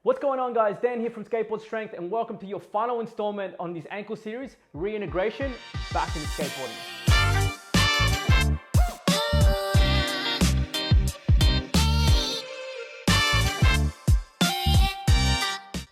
What's going on, guys? Dan here from Skateboard Strength, and welcome to your final installment on this ankle series, reintegration, back into skateboarding.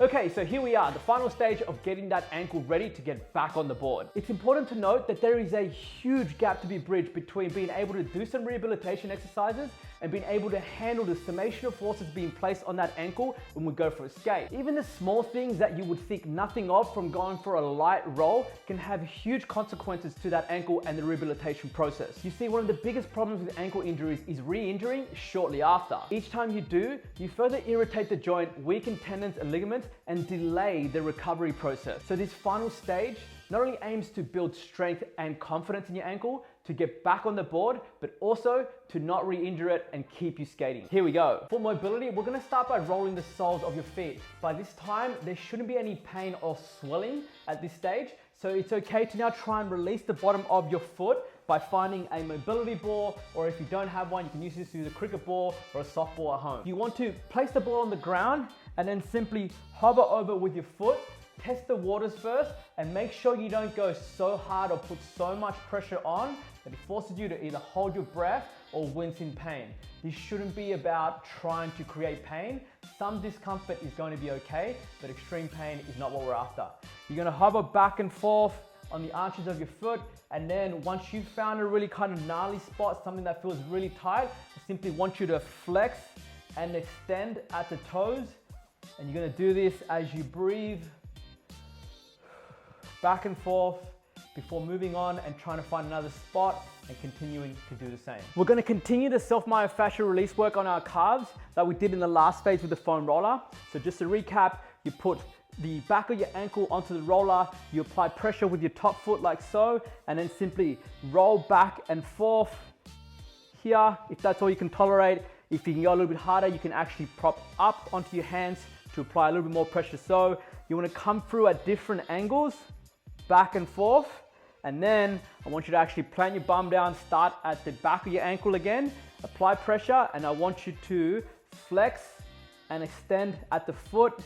Okay, so here we are, the final stage of getting that ankle ready to get back on the board. It's important to note that there is a huge gap to be bridged between being able to do some rehabilitation exercises and being able to handle the summation of forces being placed on that ankle when we go for a skate. Even the small things that you would think nothing of from going for a light roll can have huge consequences to that ankle and the rehabilitation process. You see, one of the biggest problems with ankle injuries is re-injuring shortly after. Each time you do, you further irritate the joint, weaken tendons and ligaments, and delay the recovery process. So this final stage not only aims to build strength and confidence in your ankle to get back on the board, but also to not re-injure it and keep you skating. Here we go. For mobility, we're gonna start by rolling the soles of your feet. By this time, there shouldn't be any pain or swelling at this stage, so it's okay to now try and release the bottom of your foot by finding a mobility ball, or if you don't have one, you can use this to use a cricket ball or a softball at home. You want to place the ball on the ground and then simply hover over with your foot. Test the waters first and make sure you don't go so hard or put so much pressure on that it forces you to either hold your breath or wince in pain. This shouldn't be about trying to create pain. Some discomfort is going to be okay, but extreme pain is not what we're after. You're gonna hover back and forth on the arches of your foot, and then once you've found a really kind of gnarly spot, something that feels really tight, I simply want you to flex and extend at the toes, and you're gonna do this as you breathe back and forth before moving on and trying to find another spot and continuing to do the same. We're gonna continue the self-myofascial release work on our calves that we did in the last phase with the foam roller. So just to recap, you put the back of your ankle onto the roller, you apply pressure with your top foot like so, and then simply roll back and forth here, if that's all you can tolerate. If you can go a little bit harder, you can actually prop up onto your hands to apply a little bit more pressure. So you wanna come through at different angles, back and forth, and then I want you to actually plant your bum down, start at the back of your ankle again, apply pressure, and I want you to flex and extend at the foot,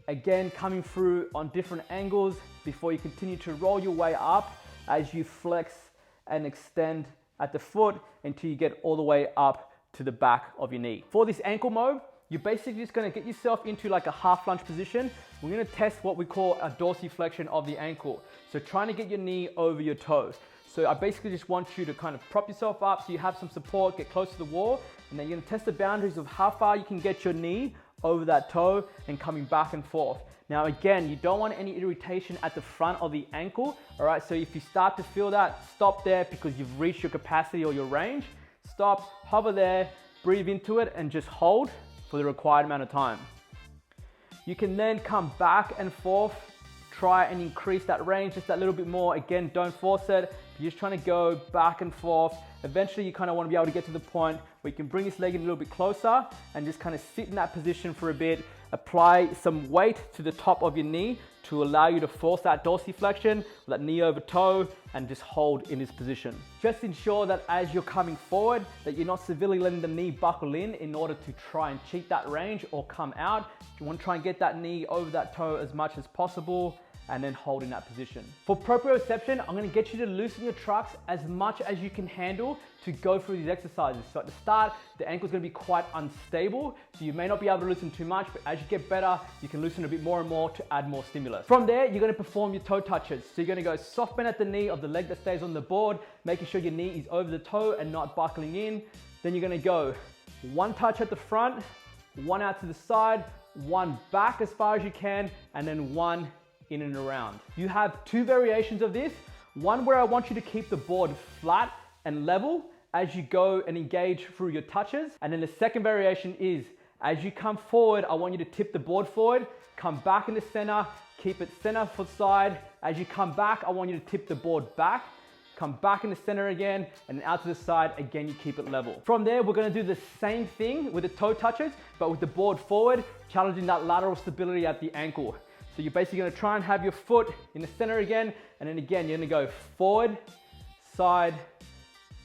again coming through on different angles before you continue to roll your way up as you flex and extend at the foot until you get all the way up to the back of your knee. For this ankle mode, you're basically just gonna get yourself into like a half lunge position. We're gonna test what we call a dorsiflexion of the ankle. So trying to get your knee over your toes. So I basically just want you to kind of prop yourself up so you have some support, get close to the wall, and then you're gonna test the boundaries of how far you can get your knee over that toe and coming back and forth. Now again, you don't want any irritation at the front of the ankle, all right? So if you start to feel that, stop there because you've reached your capacity or your range. Stop, hover there, breathe into it, and just hold for the required amount of time. You can then come back and forth, try and increase that range just that little bit more. Again, don't force it. You're just trying to go back and forth. Eventually, you kind of want to be able to get to the point where you can bring this leg in a little bit closer and just kind of sit in that position for a bit. Apply some weight to the top of your knee to allow you to force that dorsiflexion, that knee over toe, and just hold in this position. Just ensure that as you're coming forward, that you're not severely letting the knee buckle in order to try and cheat that range or come out. You want to try and get that knee over that toe as much as possible, and then hold in that position. For proprioception, I'm gonna get you to loosen your trucks as much as you can handle to go through these exercises. So at the start, the ankle's gonna be quite unstable, so you may not be able to loosen too much, but as you get better, you can loosen a bit more and more to add more stimulus. From there, you're gonna perform your toe touches. So you're gonna go soft bend at the knee of the leg that stays on the board, making sure your knee is over the toe and not buckling in. Then you're gonna go one touch at the front, one out to the side, one back as far as you can, and then one in and around. You have two variations of this. One where I want you to keep the board flat and level as you go and engage through your touches. And then the second variation is, as you come forward, I want you to tip the board forward, come back in the center, keep it center foot side. As you come back, I want you to tip the board back, come back in the center again, and then out to the side, again, you keep it level. From there, we're gonna do the same thing with the toe touches, but with the board forward, challenging that lateral stability at the ankle. So you're basically gonna try and have your foot in the center again, and then again, you're gonna go forward, side,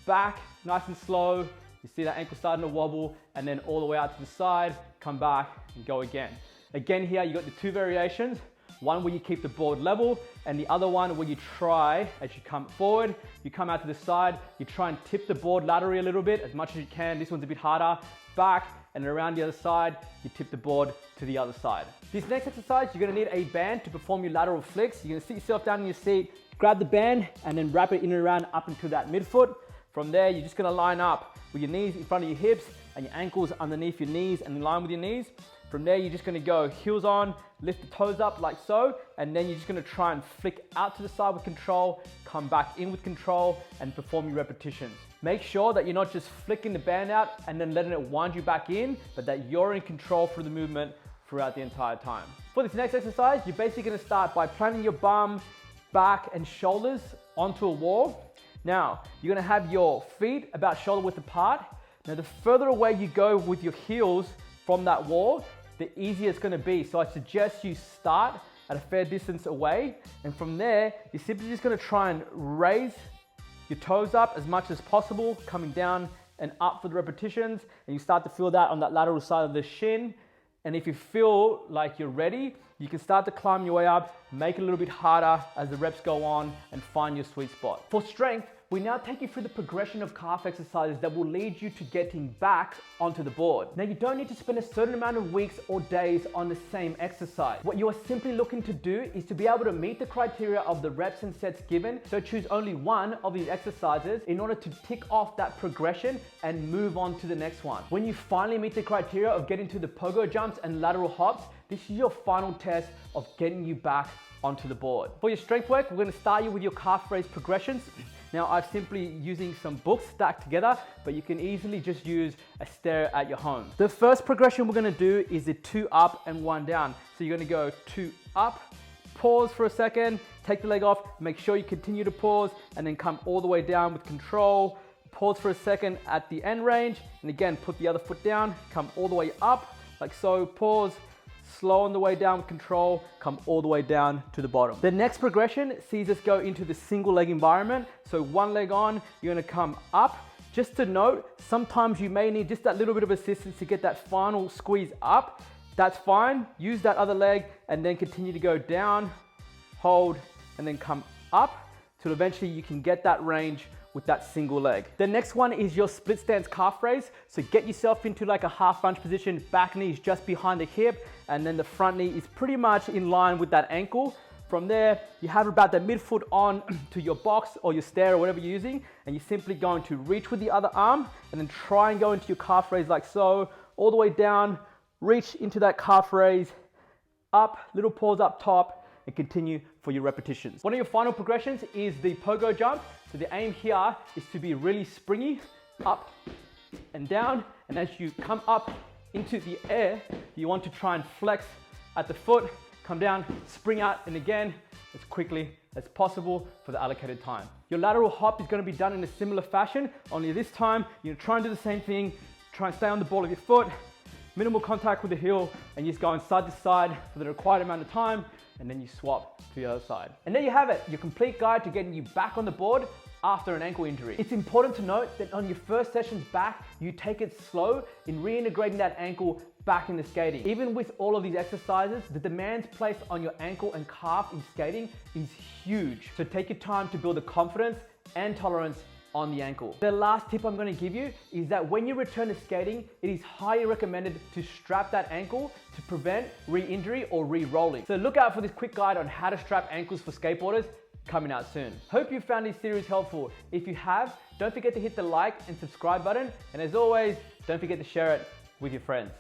back, nice and slow, You see that ankle starting to wobble, and then all the way out to the side, come back and go again. Again here, you got the two variations. One where you keep the board level, and the other one where you try, as you come forward, you come out to the side, you try and tip the board laterally a little bit, as much as you can. This one's a bit harder. Back and around the other side, you tip the board to the other side. This next exercise, you're gonna need a band to perform your lateral flicks. You're gonna sit yourself down in your seat, grab the band, and then wrap it in and around up into that midfoot. From there, you're just gonna line up with your knees in front of your hips and your ankles underneath your knees and in line with your knees. From there, you're just gonna go heels on, lift the toes up like so, and then you're just gonna try and flick out to the side with control, come back in with control, and perform your repetitions. Make sure that you're not just flicking the band out and then letting it wind you back in, but that you're in control through the movement throughout the entire time. For this next exercise, you're basically gonna start by planting your bum, back, and shoulders onto a wall. Now, you're gonna have your feet about shoulder width apart. Now, the further away you go with your heels from that wall, the easier it's gonna be. So I suggest you start at a fair distance away, and from there, you're simply just gonna try and raise your toes up as much as possible, coming down and up for the repetitions, and you start to feel that on that lateral side of the shin. And if you feel like you're ready, you can start to climb your way up, make it a little bit harder as the reps go on, and find your sweet spot. For strength, we now take you through the progression of calf exercises that will lead you to getting back onto the board. Now, you don't need to spend a certain amount of weeks or days on the same exercise. What you are simply looking to do is to be able to meet the criteria of the reps and sets given, so choose only one of these exercises in order to tick off that progression and move on to the next one. When you finally meet the criteria of getting to the pogo jumps and lateral hops, this is your final test of getting you back onto the board. For your strength work, we're gonna start you with your calf raise progressions. Now, I'm simply using some books stacked together, but you can easily just use a stair at your home. The first progression we're gonna do is the 2 up and 1 down. So you're gonna go 2 up, pause for a second, take the leg off, make sure you continue to pause, and then come all the way down with control. Pause for a second at the end range, and again, put the other foot down, come all the way up, like so, pause, slow on the way down with control, come all the way down to the bottom. The next progression sees us go into the single leg environment. So 1 leg on, you're gonna come up. Just to note, sometimes you may need just that little bit of assistance to get that final squeeze up. That's fine. Use that other leg and then continue to go down, hold, and then come up till eventually you can get that range with that single leg. The next one is your split stance calf raise. So get yourself into like a half lunge position, back knee is just behind the hip, and then the front knee is pretty much in line with that ankle. From there, you have about the midfoot on to your box or your stair or whatever you're using, and you're simply going to reach with the other arm and then try and go into your calf raise like so, all the way down, reach into that calf raise, up, little pause up top, and continue for your repetitions. One of your final progressions is the pogo jump. So the aim here is to be really springy, up and down. And as you come up into the air, you want to try and flex at the foot, come down, spring out, and again, as quickly as possible for the allocated time. Your lateral hop is gonna be done in a similar fashion, only this time, you're gonna try and do the same thing, try and stay on the ball of your foot, minimal contact with the heel, and you just go side to side for the required amount of time, and then you swap to the other side. And there you have it, your complete guide to getting you back on the board after an ankle injury. It's important to note that on your first sessions back, you take it slow in reintegrating that ankle back into skating. Even with all of these exercises, the demands placed on your ankle and calf in skating is huge. So take your time to build the confidence and tolerance on the ankle. The last tip I'm gonna give you is that when you return to skating, it is highly recommended to strap that ankle to prevent re-injury or re-rolling. So look out for this quick guide on how to strap ankles for skateboarders coming out soon. Hope you found this series helpful. If you have, don't forget to hit the like and subscribe button. And as always, don't forget to share it with your friends.